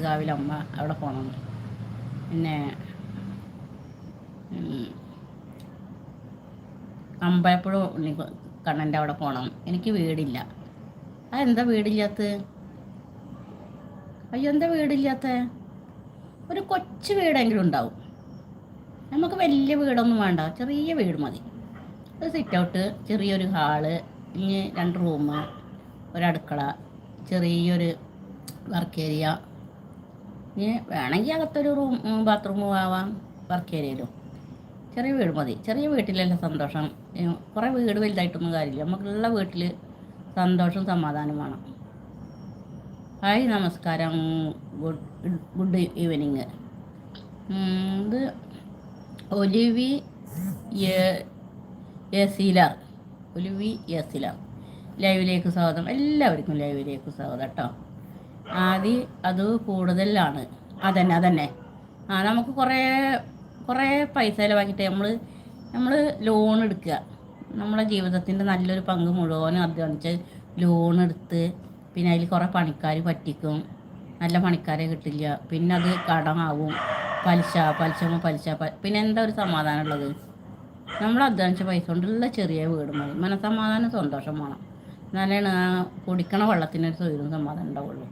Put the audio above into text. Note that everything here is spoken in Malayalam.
കാവിലമ്മ അവിടെ പോകണം. പിന്നെ അമ്പലപ്പുഴ കണ്ണൻ്റെ അവിടെ പോകണം. എനിക്ക് വീടില്ല. അതെന്താ വീടില്ലാത്ത? അയ്യോ, എന്താ വീടില്ലാത്ത? ഒരു കൊച്ചു വീടെങ്കിലും ഉണ്ടാവും. നമുക്ക് വലിയ വീടൊന്നും വേണ്ട, ചെറിയ വീട് മതി. ഒരു സിറ്റ് ഔട്ട്, ചെറിയൊരു ഹാള്, ഇനി 2 റൂം, ഒരടുക്കള, ചെറിയൊരു വർക്ക് ഏരിയ. ഇനി വേണമെങ്കിൽ അകത്തൊരു ബാത്റൂമും ആവാം, വർക്ക് ഏരിയയിലും. ചെറിയ വീട് മതി. ചെറിയ വീട്ടിലല്ലേ സന്തോഷം. കുറേ വീട് വലുതായിട്ടൊന്നും കാര്യമില്ല. നമുക്കുള്ള വീട്ടിൽ സന്തോഷം സമാധാനം വേണം. ഹായ്, നമസ്കാരം, ഗുഡ് ഈവനിങ്. ഇത് ഒലിവി യസിലാർ. ലൈവിലേക്ക് സ്വാഗതം. എല്ലാവർക്കും ലൈവിലേക്ക് സ്വാഗതം കേട്ടോ. ആദ്യം അത് കൂടുതലാണ്. അതന്നെ. നമുക്ക് കുറേ പൈസ ചിലവാക്കിയിട്ട് നമ്മൾ ലോൺ എടുക്കുക. നമ്മളെ ജീവിതത്തിൻ്റെ നല്ലൊരു പങ്ക് മുഴുവനും അധ്വാനിച്ച് ലോൺ എടുത്ത്, പിന്നെ അതിൽ കുറേ പണിക്കാർ പറ്റിക്കും. നല്ല പണിക്കാരെ കിട്ടില്ല. പിന്നെ അത് കടമാവും. പലിശ. പിന്നെ എന്താ ഒരു സമാധാനം ഉള്ളത്? നമ്മൾ അധ്വാനിച്ച പൈസ കൊണ്ടുള്ള ചെറിയ വീട് മതി. മനസ്സമാധാനം, സന്തോഷം വേണം. എന്നാലാണ് കുടിക്കണ വെള്ളത്തിനൊരു സ്വൈര്യവും സമാധാനം ഉണ്ടാവുള്ളൂ.